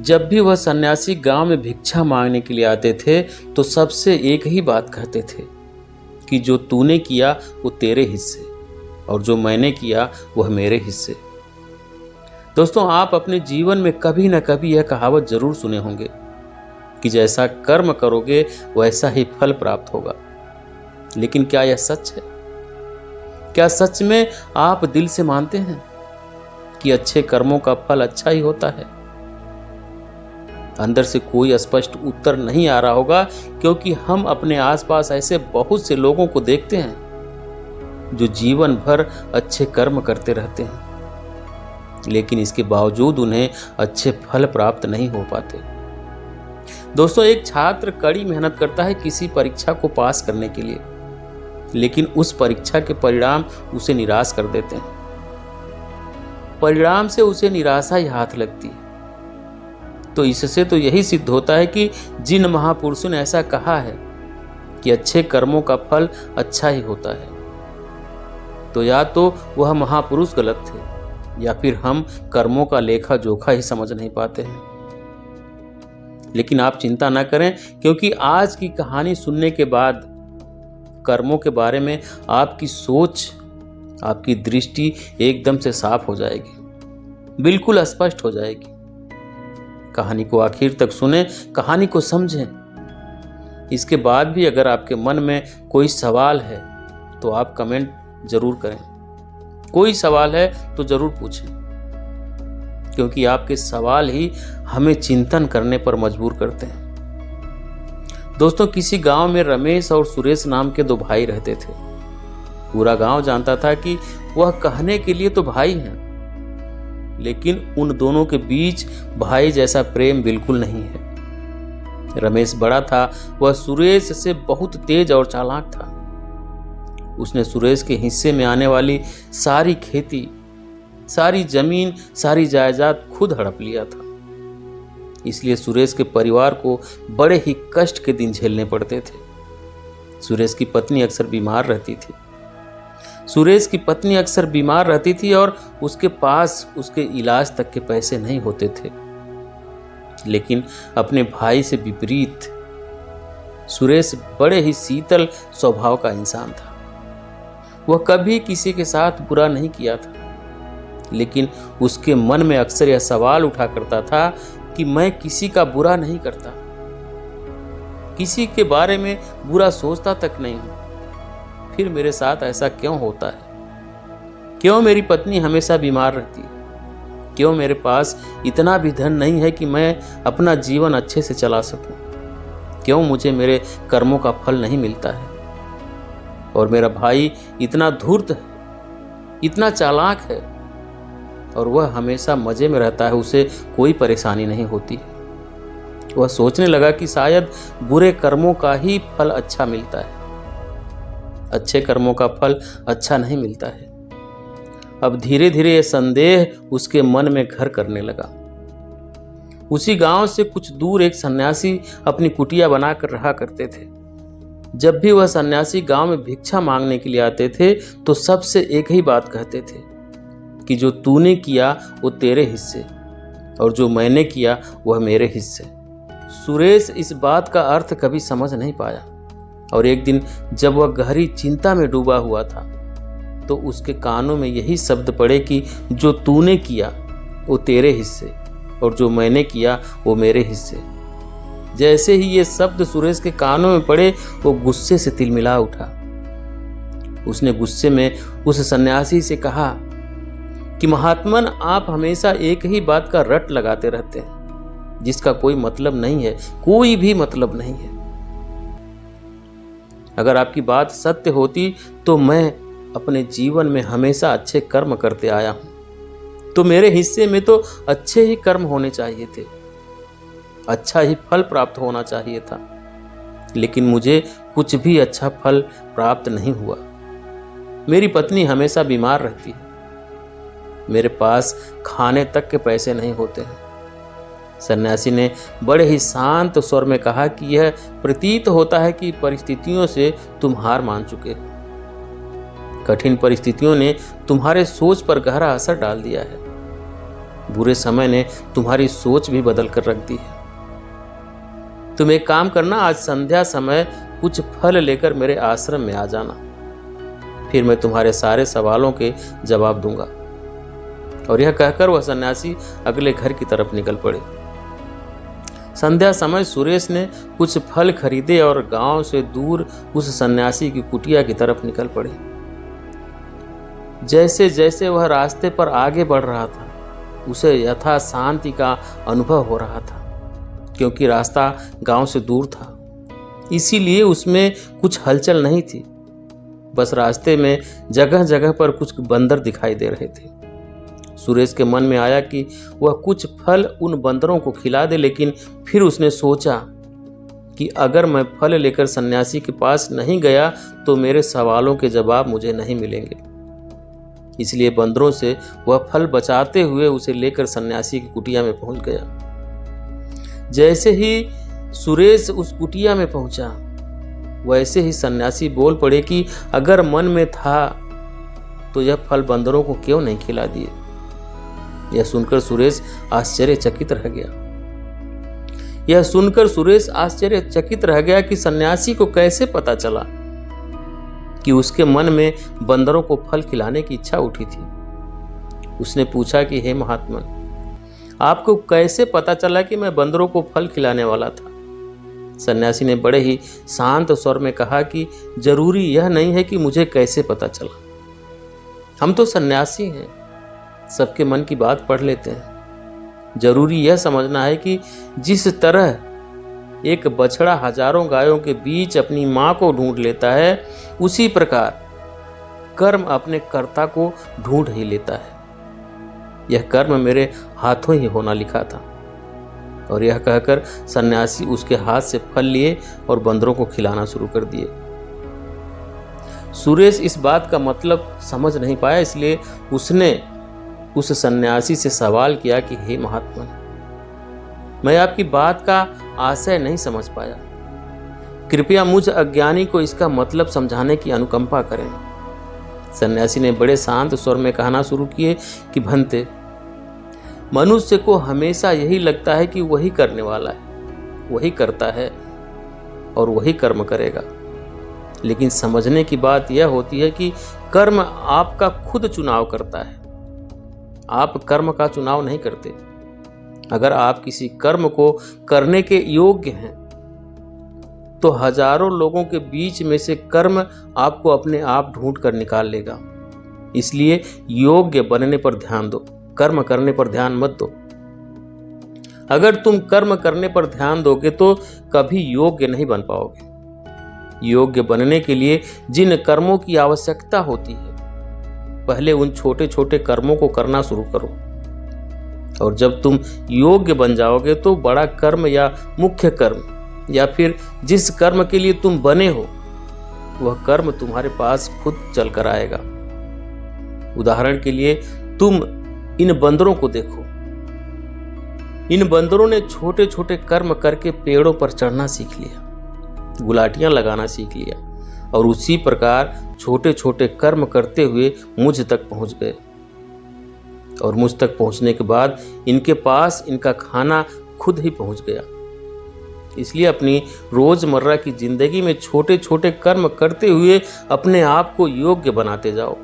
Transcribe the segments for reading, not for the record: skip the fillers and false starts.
जब भी वह सन्यासी गांव में भिक्षा मांगने के लिए आते थे तो सबसे एक ही बात कहते थे कि जो तूने किया वो तेरे हिस्से और जो मैंने किया वह मेरे हिस्से। दोस्तों, आप अपने जीवन में कभी न कभी यह कहावत जरूर सुने होंगे कि जैसा कर्म करोगे वैसा ही फल प्राप्त होगा। लेकिन क्या यह सच है? क्या सच में आप दिल से मानते हैं कि अच्छे कर्मों का फल अच्छा ही होता है? अंदर से कोई स्पष्ट उत्तर नहीं आ रहा होगा, क्योंकि हम अपने आसपास ऐसे बहुत से लोगों को देखते हैं जो जीवन भर अच्छे कर्म करते रहते हैं, लेकिन इसके बावजूद उन्हें अच्छे फल प्राप्त नहीं हो पाते। दोस्तों, एक छात्र कड़ी मेहनत करता है किसी परीक्षा को पास करने के लिए, लेकिन उस परीक्षा के परिणाम उसे निराश कर देते हैं। परिणाम से उसे निराशा ही हाथ लगती है। तो इससे तो यही सिद्ध होता है कि जिन महापुरुषों ने ऐसा कहा है कि अच्छे कर्मों का फल अच्छा ही होता है, तो या तो वह महापुरुष गलत थे या फिर हम कर्मों का लेखा जोखा ही समझ नहीं पाते हैं। लेकिन आप चिंता ना करें, क्योंकि आज की कहानी सुनने के बाद कर्मों के बारे में आपकी सोच, आपकी दृष्टि एकदम से साफ हो जाएगी, बिल्कुल स्पष्ट हो जाएगी। कहानी को आखिर तक सुने, कहानी को समझें। इसके बाद भी अगर आपके मन में कोई सवाल है तो आप कमेंट जरूर करें। कोई सवाल है तो जरूर पूछें, क्योंकि आपके सवाल ही हमें चिंतन करने पर मजबूर करते हैं। दोस्तों, किसी गांव में रमेश और सुरेश नाम के दो भाई रहते थे। पूरा गांव जानता था कि वह कहने के लिए तो भाई हैं, लेकिन उन दोनों के बीच भाई जैसा प्रेम बिल्कुल नहीं है। रमेश बड़ा था, वह सुरेश से बहुत तेज और चालाक था। उसने सुरेश के हिस्से में आने वाली सारी खेती, सारी जमीन, सारी जायदाद खुद हड़प लिया था। इसलिए सुरेश के परिवार को बड़े ही कष्ट के दिन झेलने पड़ते थे। सुरेश की पत्नी अक्सर बीमार रहती थी और उसके पास उसके इलाज तक के पैसे नहीं होते थे। लेकिन अपने भाई से विपरीत सुरेश बड़े ही शीतल स्वभाव का इंसान था। वह कभी किसी के साथ बुरा नहीं किया था, लेकिन उसके मन में अक्सर यह सवाल उठा करता था कि मैं किसी का बुरा नहीं करता, किसी के बारे में बुरा सोचता तक नहीं हूं, फिर मेरे साथ ऐसा क्यों होता है? क्यों मेरी पत्नी हमेशा बीमार रहती है? क्यों मेरे पास इतना भी धन नहीं है कि मैं अपना जीवन अच्छे से चला सकूं? क्यों मुझे मेरे कर्मों का फल नहीं मिलता है? और मेरा भाई इतना धूर्त है, इतना चालाक है, और वह हमेशा मजे में रहता है, उसे कोई परेशानी नहीं होती। वह सोचने लगा कि शायद बुरे कर्मों का ही फल अच्छा मिलता है, अच्छे कर्मों का फल अच्छा नहीं मिलता है। अब धीरे धीरे यह संदेह उसके मन में घर करने लगा। उसी गांव से कुछ दूर एक सन्यासी अपनी कुटिया बनाकर रहा करते थे। जब भी वह सन्यासी गांव में भिक्षा मांगने के लिए आते थे तो सबसे एक ही बात कहते थे कि जो तूने किया वो तेरे हिस्से और जो मैंने किया वह मेरे हिस्से। सुरेश इस बात का अर्थ कभी समझ नहीं पाया, और एक दिन जब वह गहरी चिंता में डूबा हुआ था तो उसके कानों में यही शब्द पड़े कि जो तूने किया वो तेरे हिस्से और जो मैंने किया वो मेरे हिस्से। जैसे ही ये शब्द सुरेश के कानों में पड़े, वो गुस्से से तिलमिला उठा। उसने गुस्से में उस सन्यासी से कहा कि महात्मन, आप हमेशा एक ही बात का रट लगाते रहते हैं, जिसका कोई मतलब नहीं है, कोई भी मतलब नहीं है। अगर आपकी बात सत्य होती तो मैं अपने जीवन में हमेशा अच्छे कर्म करते आया हूं, तो मेरे हिस्से में तो अच्छे ही कर्म होने चाहिए थे, अच्छा ही फल प्राप्त होना चाहिए था। लेकिन मुझे कुछ भी अच्छा फल प्राप्त नहीं हुआ। मेरी पत्नी हमेशा बीमार रहती है, मेरे पास खाने तक के पैसे नहीं होते हैं। सन्यासी ने बड़े ही शांत स्वर में कहा कि यह प्रतीत होता है कि परिस्थितियों से तुम हार मान चुके हो। कठिन परिस्थितियों ने तुम्हारे सोच पर गहरा असर डाल दिया है। बुरे समय ने तुम्हारी सोच भी बदल कर रख दी है। तुम एक काम करना, आज संध्या समय कुछ फल लेकर मेरे आश्रम में आ जाना, फिर मैं तुम्हारे सारे सवालों के जवाब दूंगा। और यह कहकर वह सन्यासी अगले घर की तरफ निकल पड़े। संध्या समय सुरेश ने कुछ फल खरीदे और गांव से दूर उस सन्यासी की कुटिया की तरफ निकल पड़े। जैसे जैसे वह रास्ते पर आगे बढ़ रहा था, उसे यथा शांति का अनुभव हो रहा था, क्योंकि रास्ता गांव से दूर था, इसीलिए उसमें कुछ हलचल नहीं थी। बस रास्ते में जगह जगह पर कुछ बंदर दिखाई दे रहे थे। सुरेश के मन में आया कि वह कुछ फल उन बंदरों को खिला दे, लेकिन फिर उसने सोचा कि अगर मैं फल लेकर सन्यासी के पास नहीं गया तो मेरे सवालों के जवाब मुझे नहीं मिलेंगे। इसलिए बंदरों से वह फल बचाते हुए उसे लेकर सन्यासी की कुटिया में पहुंच गया। जैसे ही सुरेश उस कुटिया में पहुंचा, वैसे ही सन्यासी बोल पड़े कि अगर मन में था तो यह फल बंदरों को क्यों नहीं खिला दिए। यह सुनकर सुरेश आश्चर्यचकित रह गया कि सन्यासी को कैसे पता चला कि उसके मन में बंदरों को फल खिलाने की इच्छा उठी थी। उसने पूछा कि हे महात्मन, आपको कैसे पता चला कि मैं बंदरों को फल खिलाने वाला था? सन्यासी ने बड़े ही शांत स्वर में कहा कि जरूरी यह नहीं है कि मुझे कैसे पता चला। हम तो सन्यासी हैं, सबके मन की बात पढ़ लेते हैं। जरूरी यह समझना है कि जिस तरह एक बछड़ा हजारों गायों के बीच अपनी मां को ढूंढ लेता है, उसी प्रकार कर्म अपने कर्ता को ढूंढ ही लेता है। यह कर्म मेरे हाथों ही होना लिखा था। और यह कहकर सन्यासी उसके हाथ से फल लिए और बंदरों को खिलाना शुरू कर दिए। सुरेश इस बात का मतलब समझ नहीं पाया, इसलिए उसने उस सन्यासी से सवाल किया कि हे महात्मा, मैं आपकी बात का आशय नहीं समझ पाया, कृपया मुझ अज्ञानी को इसका मतलब समझाने की अनुकंपा करें। सन्यासी ने बड़े शांत स्वर में कहना शुरू किए कि भंते, मनुष्य को हमेशा यही लगता है कि वही करने वाला है, वही करता है और वही कर्म करेगा। लेकिन समझने की बात यह होती है कि कर्म आपका खुद चुनाव करता है, आप कर्म का चुनाव नहीं करते। अगर आप किसी कर्म को करने के योग्य हैं तो हजारों लोगों के बीच में से कर्म आपको अपने आप ढूंढ कर निकाल लेगा। इसलिए योग्य बनने पर ध्यान दो, कर्म करने पर ध्यान मत दो। अगर तुम कर्म करने पर ध्यान दोगे तो कभी योग्य नहीं बन पाओगे। योग्य बनने के लिए जिन कर्मों की आवश्यकता होती है, पहले उन छोटे छोटे कर्मों को करना शुरू करो, और जब तुम योग्य बन जाओगे तो बड़ा कर्म या मुख्य कर्म या फिर जिस कर्म के लिए तुम बने हो, वह कर्म तुम्हारे पास खुद चल कर आएगा। उदाहरण के लिए तुम इन बंदरों को देखो। इन बंदरों ने छोटे छोटे कर्म करके पेड़ों पर चढ़ना सीख लिया, गुलाटियां लगाना सीख लिया, और उसी प्रकार छोटे छोटे कर्म करते हुए मुझ तक पहुंच गए। और मुझ तक पहुंचने के बाद इनके पास इनका खाना खुद ही पहुंच गया। इसलिए अपनी रोजमर्रा की जिंदगी में छोटे छोटे कर्म करते हुए अपने आप को योग्य बनाते जाओ,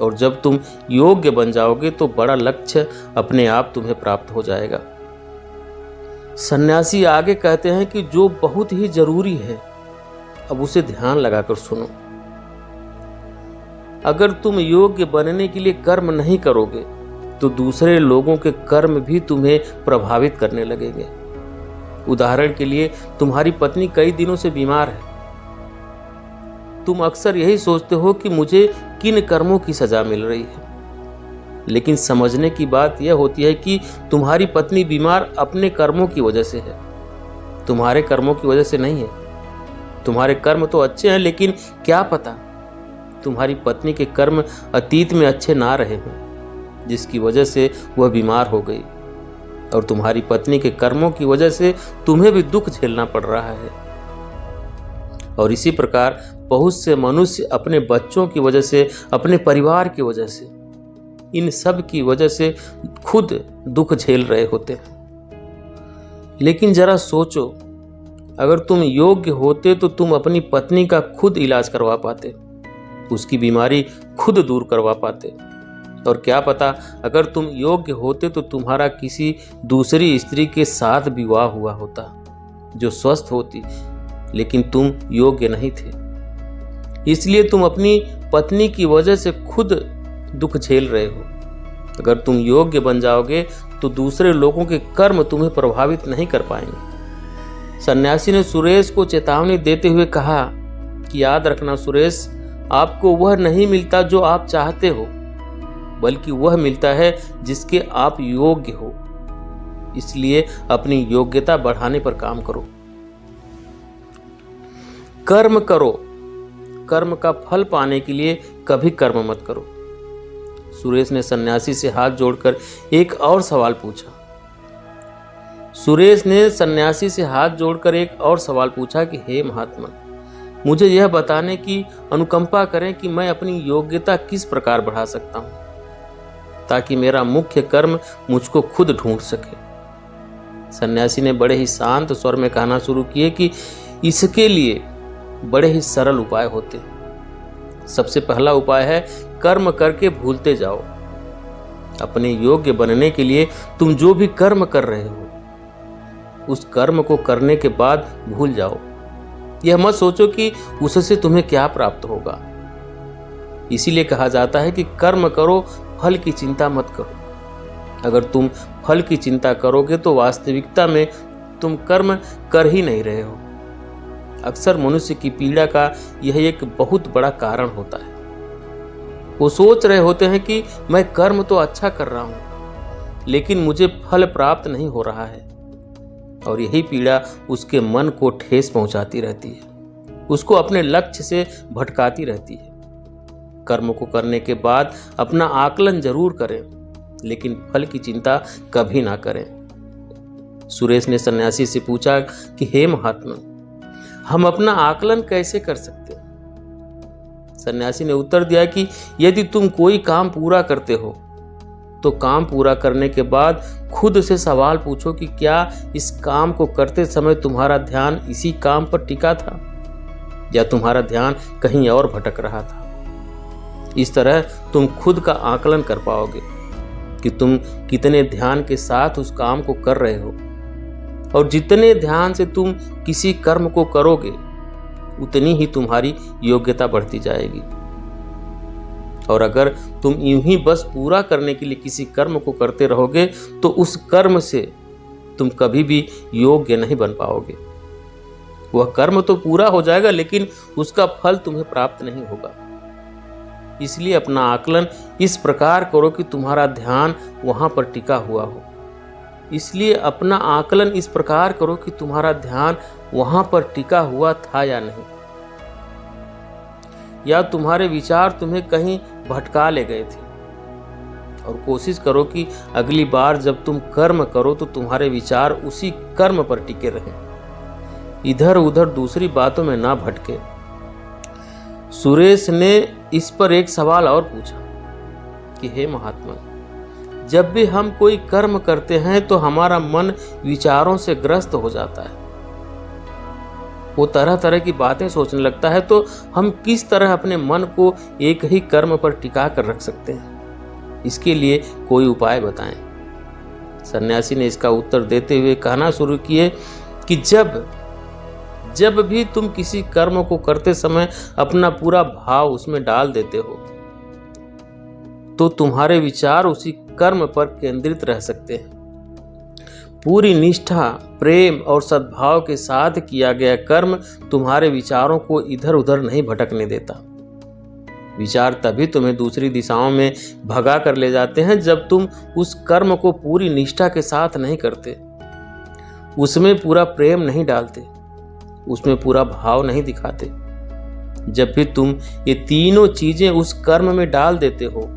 और जब तुम योग्य बन जाओगे तो बड़ा लक्ष्य अपने आप तुम्हें प्राप्त हो जाएगा। सन्यासी आगे कहते हैं कि जो बहुत ही जरूरी है, अब उसे ध्यान लगाकर सुनो। अगर तुम योग्य बनने के लिए कर्म नहीं करोगे तो दूसरे लोगों के कर्म भी तुम्हें प्रभावित करने लगेंगे। उदाहरण के लिए तुम्हारी पत्नी कई दिनों से बीमार है। तुम अक्सर यही सोचते हो कि मुझे किन कर्मों की सजा मिल रही है, लेकिन समझने की बात यह होती है कि तुम्हारी पत्नी बीमार अपने कर्मों की वजह से है, तुम्हारे कर्मों की वजह से नहीं है। तुम्हारे कर्म तो अच्छे हैं, लेकिन क्या पता तुम्हारी पत्नी के कर्म अतीत में अच्छे ना रहे हों, जिसकी वजह से वह बीमार हो गई, और तुम्हारी पत्नी के कर्मों की वजह से तुम्हें भी दुख झेलना पड़ रहा है। और इसी प्रकार बहुत से मनुष्य अपने बच्चों की वजह से, अपने परिवार की वजह से इन सब की वजह से खुद दुख झेल रहे होते। लेकिन जरा सोचो, अगर तुम योग्य होते तो तुम अपनी पत्नी का खुद इलाज करवा पाते, उसकी बीमारी खुद दूर करवा पाते। और क्या पता, अगर तुम योग्य होते तो तुम्हारा किसी दूसरी स्त्री के साथ विवाह हुआ होता जो स्वस्थ होती, लेकिन तुम योग्य नहीं थे, इसलिए तुम अपनी पत्नी की वजह से खुद दुख झेल रहे हो। अगर तुम योग्य बन जाओगे तो दूसरे लोगों के कर्म तुम्हें प्रभावित नहीं कर पाएंगे। सन्यासी ने सुरेश को चेतावनी देते हुए कहा कि याद रखना सुरेश, आपको वह नहीं मिलता जो आप चाहते हो, बल्कि वह मिलता है जिसके आप योग्य हो। इसलिए अपनी योग्यता बढ़ाने पर काम करो। कर्म करो, कर्म का फल पाने के लिए कभी कर्म मत करो। सुरेश ने सन्यासी से हाथ जोड़कर एक और सवाल पूछा। कि हे महात्मा, मुझे यह बताने की अनुकंपा करें कि मैं अपनी योग्यता किस प्रकार बढ़ा सकता हूं, ताकि मेरा मुख्य कर्म मुझको खुद ढूंढ सके। सन्यासी ने बड़े ही शांत स्वर में कहना शुरू किए कि इसके लिए बड़े ही सरल उपाय होते हैं। सबसे पहला उपाय है कर्म करके भूलते जाओ। अपने योग्य बनने के लिए तुम जो भी कर्म कर रहे हो, उस कर्म को करने के बाद भूल जाओ। यह मत सोचो कि उससे तुम्हें क्या प्राप्त होगा। इसीलिए कहा जाता है कि कर्म करो, फल की चिंता मत करो। अगर तुम फल की चिंता करोगे तो वास्तविकता में तुम कर्म कर ही नहीं रहे हो। अक्सर मनुष्य की पीड़ा का यह एक बहुत बड़ा कारण होता है। वो सोच रहे होते हैं कि मैं कर्म तो अच्छा कर रहा हूं, लेकिन मुझे फल प्राप्त नहीं हो रहा है। और यही पीड़ा उसके मन को ठेस पहुंचाती रहती है, उसको अपने लक्ष्य से भटकाती रहती है। कर्म को करने के बाद अपना आकलन जरूर करें, लेकिन फल की चिंता कभी ना करें। सुरेश ने सन्यासी से पूछा कि हे महात्मा, हम अपना आकलन कैसे कर सकते हैं? सन्यासी ने उत्तर दिया कि यदि तुम कोई काम पूरा करते हो तो काम पूरा करने के बाद खुद से सवाल पूछो कि क्या इस काम को करते समय तुम्हारा ध्यान इसी काम पर टिका था या तुम्हारा ध्यान कहीं और भटक रहा था। इस तरह तुम खुद का आकलन कर पाओगे कि तुम कितने ध्यान के साथ उस काम को कर रहे हो, और जितने ध्यान से तुम किसी कर्म को करोगे उतनी ही तुम्हारी योग्यता बढ़ती जाएगी। और अगर तुम यूं ही बस पूरा करने के लिए किसी कर्म को करते रहोगे तो उस कर्म से तुम कभी भी योग्य नहीं बन पाओगे। वह कर्म तो पूरा हो जाएगा, लेकिन उसका फल तुम्हें प्राप्त नहीं होगा। इसलिए अपना आकलन इस प्रकार करो कि तुम्हारा ध्यान वहां पर टिका हुआ हो। वहां पर टिका हुआ था या नहीं, या तुम्हारे विचार तुम्हें कहीं भटका ले गए थे। और कोशिश करो कि अगली बार जब तुम कर्म करो तो तुम्हारे विचार उसी कर्म पर टिके रहें, इधर उधर दूसरी बातों में ना भटके। सुरेश ने इस पर एक सवाल और पूछा कि हे महात्मा, जब भी हम कोई कर्म करते हैं तो हमारा मन विचारों से ग्रस्त हो जाता है, वो तरह तरह की बातें सोचने लगता है, तो हम किस तरह अपने मन को एक ही कर्म पर टिका कर रख सकते हैं? इसके लिए कोई उपाय बताएं। सन्यासी ने इसका उत्तर देते हुए कहना शुरू किए कि जब भी तुम किसी कर्म को करते समय अपना पूरा भाव उसमें डाल देते हो तो तुम्हारे विचार उसी कर्म पर केंद्रित रह सकते हैं। पूरी निष्ठा, प्रेम और सद्भाव के साथ किया गया कर्म तुम्हारे विचारों को इधर उधर नहीं भटकने देता। विचार तभी तुम्हें दूसरी दिशाओं में भगा कर ले जाते हैं जब तुम उस कर्म को पूरी निष्ठा के साथ नहीं करते, उसमें पूरा प्रेम नहीं डालते, उसमें पूरा भाव नहीं दिखाते। जब भी तुम ये तीनों चीजें उस कर्म में डाल देते हो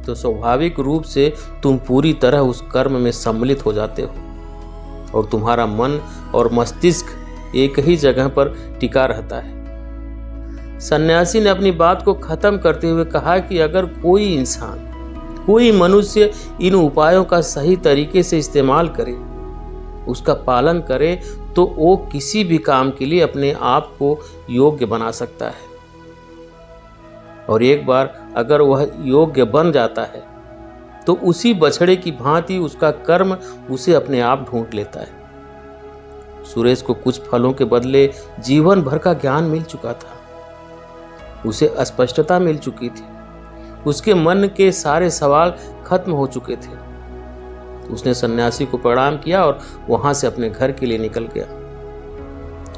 तो स्वाभाविक रूप से तुम पूरी तरह उस कर्म में सम्मिलित हो जाते हो और तुम्हारा मन और मस्तिष्क एक ही जगह पर टिका रहता है। सन्यासी ने अपनी बात को खत्म करते हुए कहा कि अगर कोई इंसान कोई मनुष्य इन उपायों का सही तरीके से इस्तेमाल करे, उसका पालन करे, तो वो किसी भी काम के लिए अपने आप को योग्य बना सकता है। और एक बार अगर वह योग्य बन जाता है तो उसी बछड़े की भांति उसका कर्म उसे अपने आप ढूंढ लेता है। सुरेश को कुछ फलों के बदले जीवन भर का ज्ञान मिल चुका था, उसे स्पष्टता मिल चुकी थी, उसके मन के सारे सवाल खत्म हो चुके थे। उसने सन्यासी को प्रणाम किया और वहां से अपने घर के लिए निकल गया।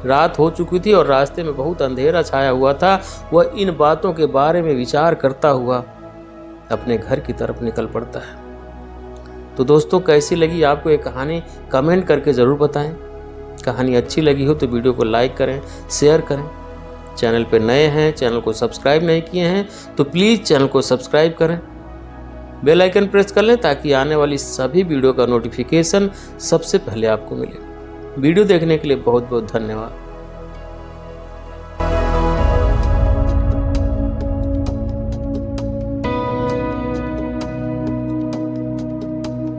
रात हो चुकी थी और रास्ते में बहुत अंधेरा छाया हुआ था। वह इन बातों के बारे में विचार करता हुआ अपने घर की तरफ निकल पड़ता है। तो दोस्तों, कैसी लगी आपको ये कहानी कमेंट करके ज़रूर बताएं। कहानी अच्छी लगी हो तो वीडियो को लाइक करें, शेयर करें। चैनल पे नए हैं, चैनल को सब्सक्राइब नहीं किए हैं तो प्लीज़ चैनल को सब्सक्राइब करें, बेल आइकन प्रेस कर लें ताकि आने वाली सभी वीडियो का नोटिफिकेशन सबसे पहले आपको मिले। वीडियो देखने के लिए बहुत बहुत धन्यवाद।